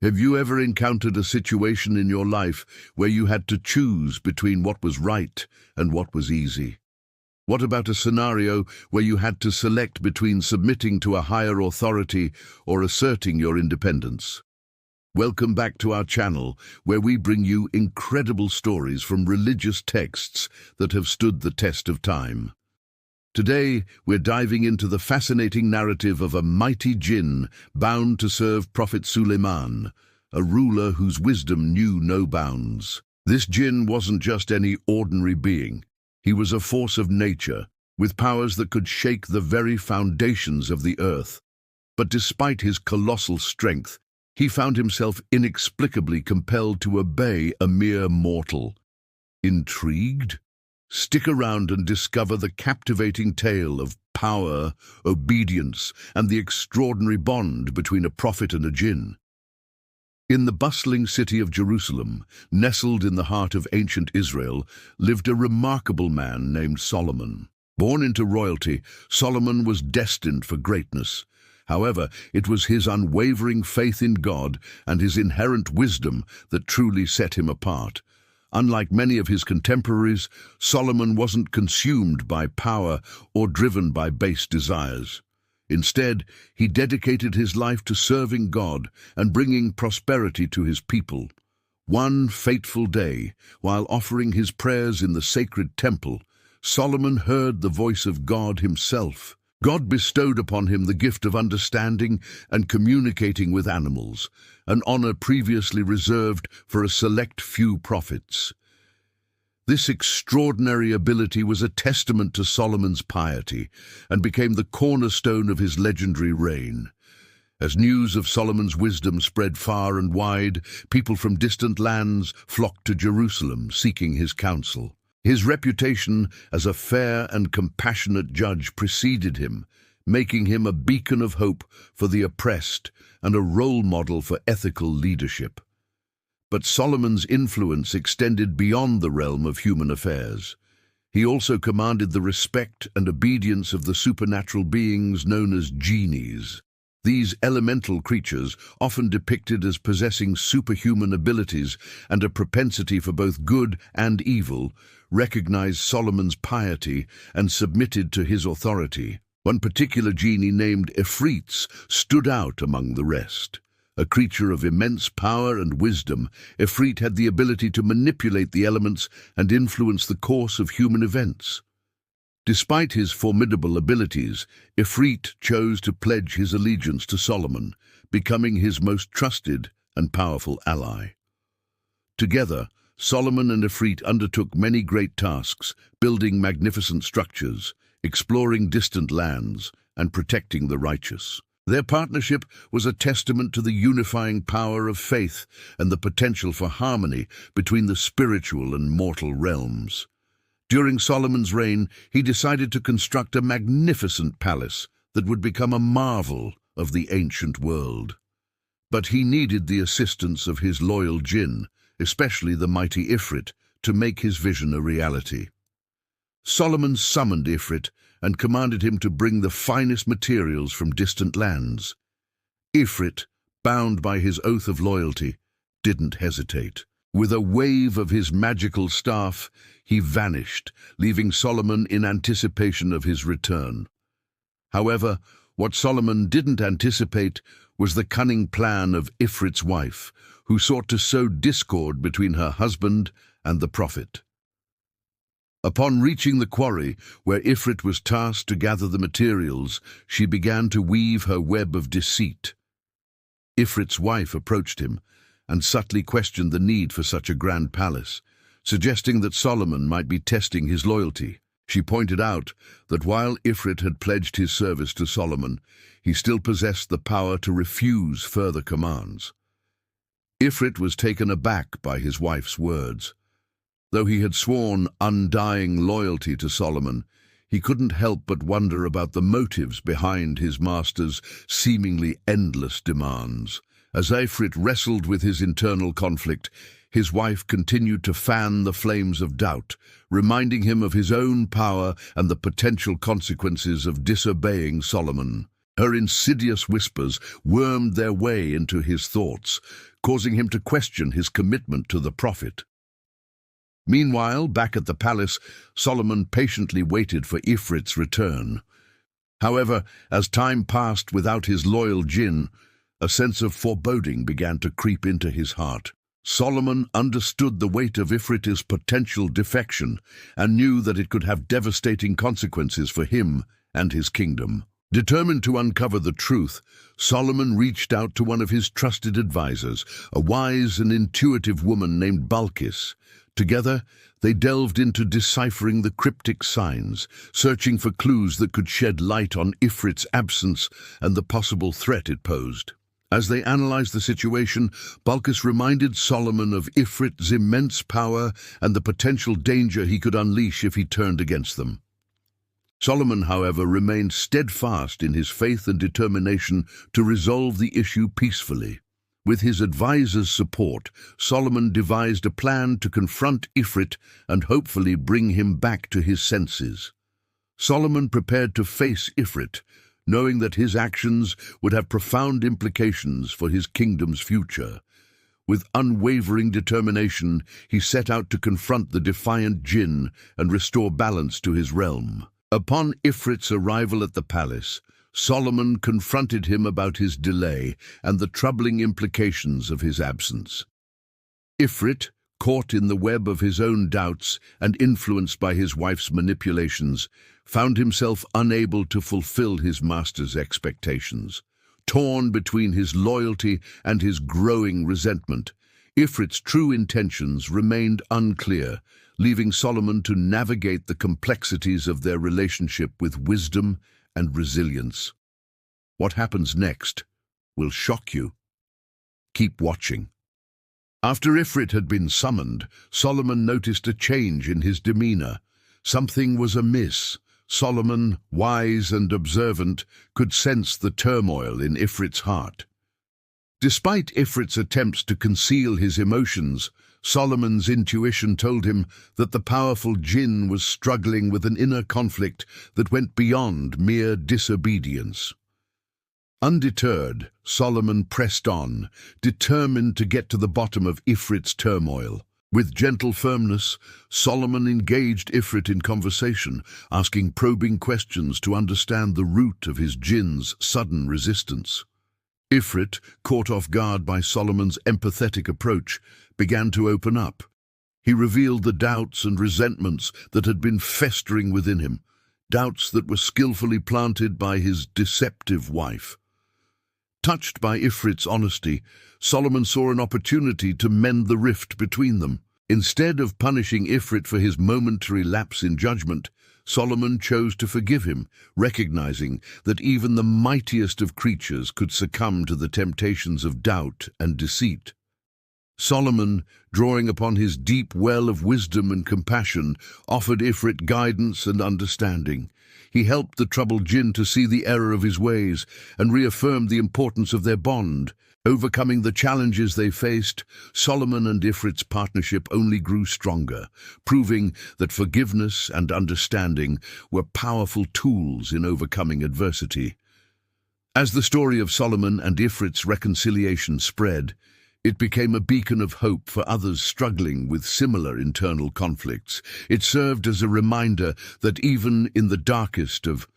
Have you ever encountered a situation in your life where you had to choose between what was right and what was easy? What about a scenario where you had to select between submitting to a higher authority or asserting your independence? Welcome back to our channel, where we bring you incredible stories from religious texts that have stood the test of time. Today, we're diving into the fascinating narrative of a mighty jinn bound to serve Prophet Sulaiman, a ruler whose wisdom knew no bounds. This jinn wasn't just any ordinary being. He was a force of nature, with powers that could shake the very foundations of the earth. But despite his colossal strength, he found himself inexplicably compelled to obey a mere mortal. Intrigued? Stick around and discover the captivating tale of power, obedience, and the extraordinary bond between a prophet and a jinn. In the bustling city of Jerusalem, nestled in the heart of ancient Israel, lived a remarkable man named Solomon. Born into royalty, Solomon was destined for greatness. However, it was his unwavering faith in God and his inherent wisdom that truly set him apart. Unlike many of his contemporaries, Solomon wasn't consumed by power or driven by base desires. Instead, he dedicated his life to serving God and bringing prosperity to his people. One fateful day, while offering his prayers in the sacred temple, Solomon heard the voice of God himself. God bestowed upon him the gift of understanding and communicating with animals, an honor previously reserved for a select few prophets. This extraordinary ability was a testament to Solomon's piety and became the cornerstone of his legendary reign. As news of Solomon's wisdom spread far and wide, people from distant lands flocked to Jerusalem seeking his counsel. His reputation as a fair and compassionate judge preceded him, making him a beacon of hope for the oppressed and a role model for ethical leadership. But Solomon's influence extended beyond the realm of human affairs. He also commanded the respect and obedience of the supernatural beings known as genies. These elemental creatures, often depicted as possessing superhuman abilities and a propensity for both good and evil, recognized Solomon's piety and submitted to his authority. One particular genie named Ifrit stood out among the rest. A creature of immense power and wisdom, Ifrit had the ability to manipulate the elements and influence the course of human events. Despite his formidable abilities, Ifrit chose to pledge his allegiance to Solomon, becoming his most trusted and powerful ally. Together, Solomon and Ifrit undertook many great tasks, building magnificent structures, exploring distant lands, and protecting the righteous. Their partnership was a testament to the unifying power of faith and the potential for harmony between the spiritual and mortal realms. During Solomon's reign, he decided to construct a magnificent palace that would become a marvel of the ancient world. But he needed the assistance of his loyal jinn, especially the mighty Ifrit, to make his vision a reality. Solomon summoned Ifrit and commanded him to bring the finest materials from distant lands. Ifrit, bound by his oath of loyalty, didn't hesitate. With a wave of his magical staff, he vanished, leaving Solomon in anticipation of his return. However, what Solomon didn't anticipate was the cunning plan of Ifrit's wife, who sought to sow discord between her husband and the prophet. Upon reaching the quarry, where Ifrit was tasked to gather the materials, she began to weave her web of deceit. Ifrit's wife approached him and subtly questioned the need for such a grand palace, suggesting that Solomon might be testing his loyalty. She pointed out that while Ifrit had pledged his service to Solomon, he still possessed the power to refuse further commands. Ifrit was taken aback by his wife's words. Though he had sworn undying loyalty to Solomon, he couldn't help but wonder about the motives behind his master's seemingly endless demands. As Ifrit wrestled with his internal conflict, his wife continued to fan the flames of doubt, reminding him of his own power and the potential consequences of disobeying Solomon. Her insidious whispers wormed their way into his thoughts, causing him to question his commitment to the prophet. Meanwhile, back at the palace, Solomon patiently waited for Ifrit's return. However, as time passed without his loyal Jinn, a sense of foreboding began to creep into his heart. Solomon understood the weight of Ifrit's potential defection and knew that it could have devastating consequences for him and his kingdom. Determined to uncover the truth, Solomon reached out to one of his trusted advisors, a wise and intuitive woman named Balkis. Together, they delved into deciphering the cryptic signs, searching for clues that could shed light on Ifrit's absence and the possible threat it posed. As they analyzed the situation, Balkis reminded Solomon of Ifrit's immense power and the potential danger he could unleash if he turned against them. Solomon, however, remained steadfast in his faith and determination to resolve the issue peacefully. With his advisor's support, Solomon devised a plan to confront Ifrit and hopefully bring him back to his senses. Solomon prepared to face Ifrit, knowing that his actions would have profound implications for his kingdom's future. With unwavering determination, he set out to confront the defiant Jinn and restore balance to his realm. Upon Ifrit's arrival at the palace, Solomon confronted him about his delay and the troubling implications of his absence. Ifrit, caught in the web of his own doubts and influenced by his wife's manipulations, found himself unable to fulfill his master's expectations. Torn between his loyalty and his growing resentment, Ifrit's true intentions remained unclear, leaving Solomon to navigate the complexities of their relationship with wisdom and resilience. What happens next will shock you. Keep watching. After Ifrit had been summoned, Solomon noticed a change in his demeanor. Something was amiss. Solomon, wise and observant, could sense the turmoil in Ifrit's heart. Despite Ifrit's attempts to conceal his emotions, Solomon's intuition told him that the powerful Jinn was struggling with an inner conflict that went beyond mere disobedience. Undeterred, Solomon pressed on, determined to get to the bottom of Ifrit's turmoil. With gentle firmness, Solomon engaged Ifrit in conversation, asking probing questions to understand the root of his Jinn's sudden resistance. Ifrit, caught off guard by Solomon's empathetic approach, began to open up. He revealed the doubts and resentments that had been festering within him, doubts that were skillfully planted by his deceptive wife. Touched by Ifrit's honesty, Solomon saw an opportunity to mend the rift between them. Instead of punishing Ifrit for his momentary lapse in judgment, Solomon chose to forgive him, recognizing that even the mightiest of creatures could succumb to the temptations of doubt and deceit. Solomon, drawing upon his deep well of wisdom and compassion, offered Ifrit guidance and understanding. He helped the troubled Jinn to see the error of his ways and reaffirmed the importance of their bond. Overcoming the challenges they faced, Solomon and Ifrit's partnership only grew stronger, proving that forgiveness and understanding were powerful tools in overcoming adversity. As the story of Solomon and Ifrit's reconciliation spread, it became a beacon of hope for others struggling with similar internal conflicts. It served as a reminder that even in the darkest of